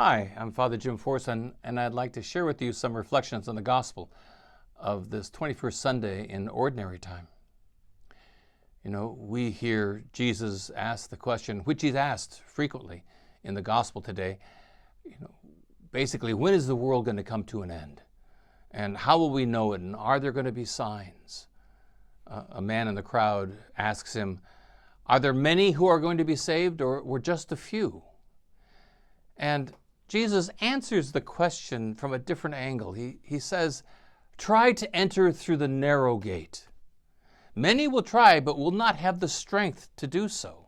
Hi, I'm Father Jim Forson, and I'd like to share with you some reflections on the Gospel of this 21st Sunday in Ordinary Time. You know, we hear Jesus ask the question, which he's asked frequently in the Gospel today, basically, when is the world going to come to an end? And how will we know it? And are there going to be signs? A man in the crowd asks him, are there many who are going to be saved, or just a few? And Jesus answers the question from a different angle. He says, try to enter through the narrow gate. Many will try, but will not have the strength to do so.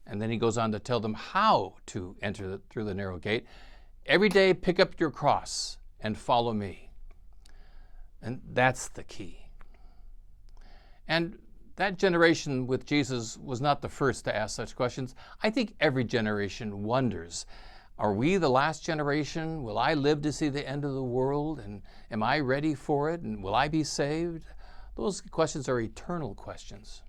And then he goes on to tell them how to enter through the narrow gate. Every day, pick up your cross and follow me. And that's the key. And that generation with Jesus was not the first to ask such questions. I think every generation wonders, are we the last generation? Will I live to see the end of the world? And am I ready for it? And will I be saved? Those questions are eternal questions.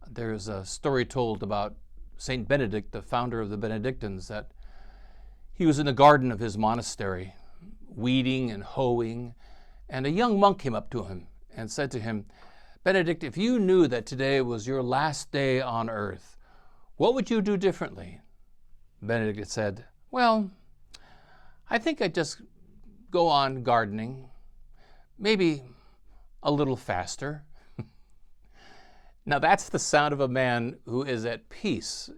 There's a story told about Saint Benedict, the founder of the Benedictines, that he was in the garden of his monastery, weeding and hoeing, and a young monk came up to him and said to him, Benedict, if you knew that today was your last day on earth, what would you do differently? Benedict said, well, I think I'd just go on gardening, maybe a little faster. Now that's the sound of a man who is at peace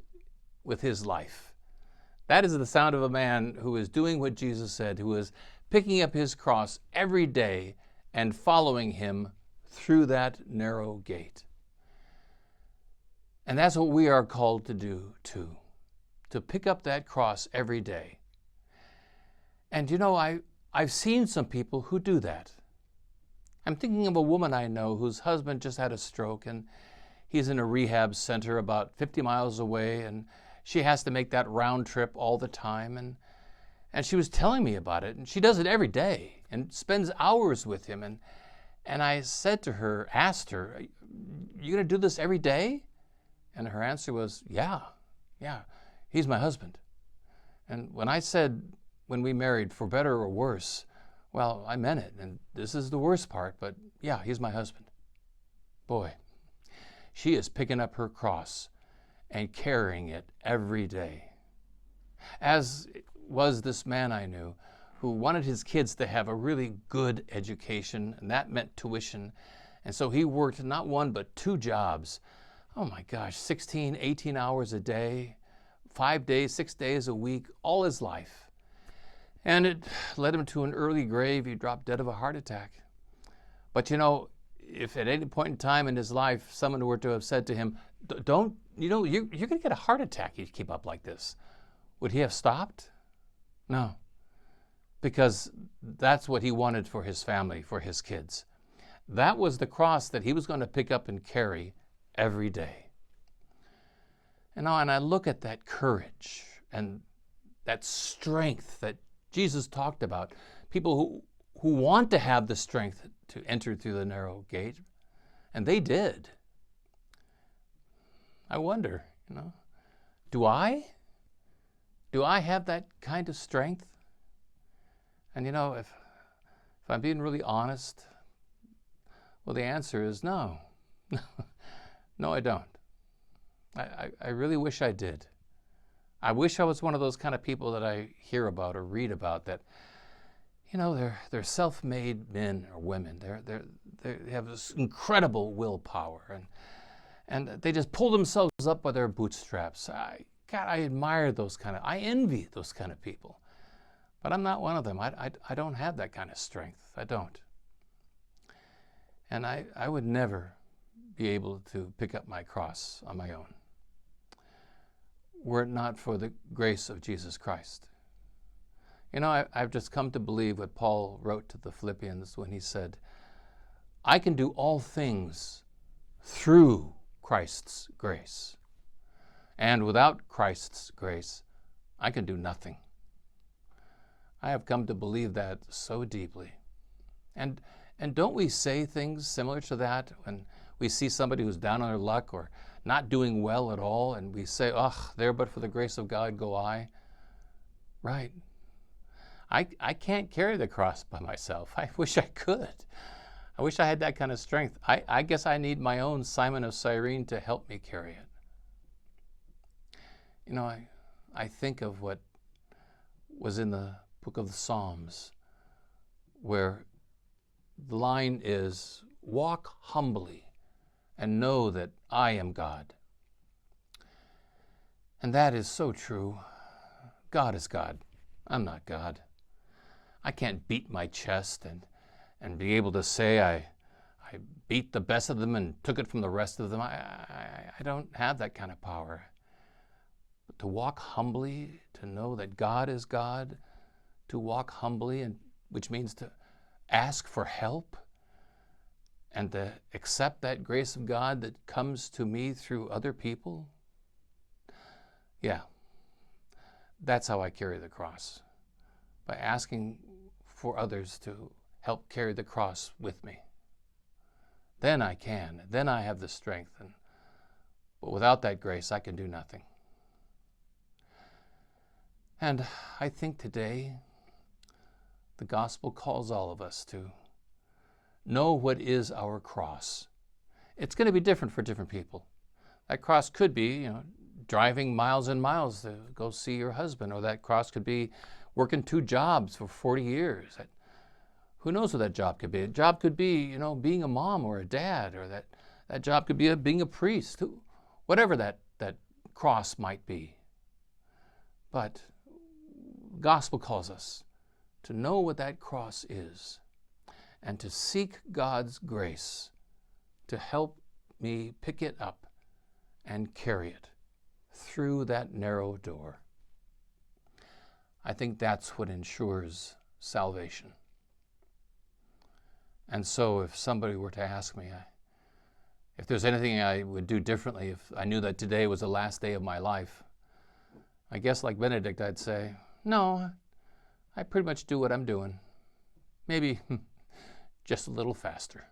with his life. That is the sound of a man who is doing what Jesus said, who is picking up his cross every day and following him through that narrow gate. And that's what we are called to do too, to pick up that cross every day. And you know, I've seen some people who do that. I'm thinking of a woman I know whose husband just had a stroke, and he's in a rehab center about 50 miles away, and she has to make that round trip all the time. And she was telling me about it, and she does it every day and spends hours with him. And I said to her, asked her, you going to do this every day? And her answer was, yeah, he's my husband. And when I said, when we married, for better or worse, well, I meant it. And this is the worst part, but yeah, he's my husband. Boy, she is picking up her cross and carrying it every day. As was this man I knew, who wanted his kids to have a really good education, and that meant tuition. And so he worked not one, but 2 jobs. Oh my gosh, 16, 18 hours a day, 5 days, 6 days a week, all his life. And it led him to an early grave. He dropped dead of a heart attack. But you know, if at any point in time in his life, someone were to have said to him, you're going to get a heart attack if you keep up like this, would he have stopped? No. Because that's what he wanted for his family, for his kids. That was the cross that he was going to pick up and carry every day. And I look at that courage and that strength that Jesus talked about, people who want to have the strength to enter through the narrow gate, and they did. I wonder, do I have that kind of strength? And if I'm being really honest, well, the answer is no. No, I don't. I really wish I did. I wish I was one of those kind of people that I hear about or read about that, they're self-made men or women. They have this incredible willpower, and they just pull themselves up by their bootstraps. I admire those I envy those kind of people. But I'm not one of them. I don't have that kind of strength. I don't. And I would never be able to pick up my cross on my own, were it not for the grace of Jesus Christ. I've just come to believe what Paul wrote to the Philippians when he said, I can do all things through Christ's grace. And without Christ's grace, I can do nothing. I have come to believe that so deeply. And don't we say things similar to that when we see somebody who's down on their luck or not doing well at all, and we say, there but for the grace of God go I? Right. I can't carry the cross by myself. I wish I could. I wish I had that kind of strength. I guess I need my own Simon of Cyrene to help me carry it. You know, I think of what was in the book of the Psalms, where the line is, walk humbly and know that I am God. And that is so true. God is God. I'm not God. I can't beat my chest and be able to say I beat the best of them and took it from the rest of them. I don't have that kind of power. But to walk humbly, to know that God is God, to walk humbly, and which means to ask for help and to accept that grace of God that comes to me through other people. Yeah, that's how I carry the cross, by asking for others to help carry the cross with me. Then I can, then I have the strength. But without that grace, I can do nothing. And I think today, the gospel calls all of us to know what is our cross. It's going to be different for different people. That cross could be, driving miles and miles to go see your husband, or that cross could be working 2 jobs for 40 years. Who knows what that job could be? A job could be, being a mom or a dad, or that job could be being a priest, whatever that cross might be. But the gospel calls us to know what that cross is and to seek God's grace to help me pick it up and carry it through that narrow door. I think that's what ensures salvation. And so if somebody were to ask me if there's anything I would do differently if I knew that today was the last day of my life, I guess like Benedict, I'd say, no, I pretty much do what I'm doing. Maybe just a little faster.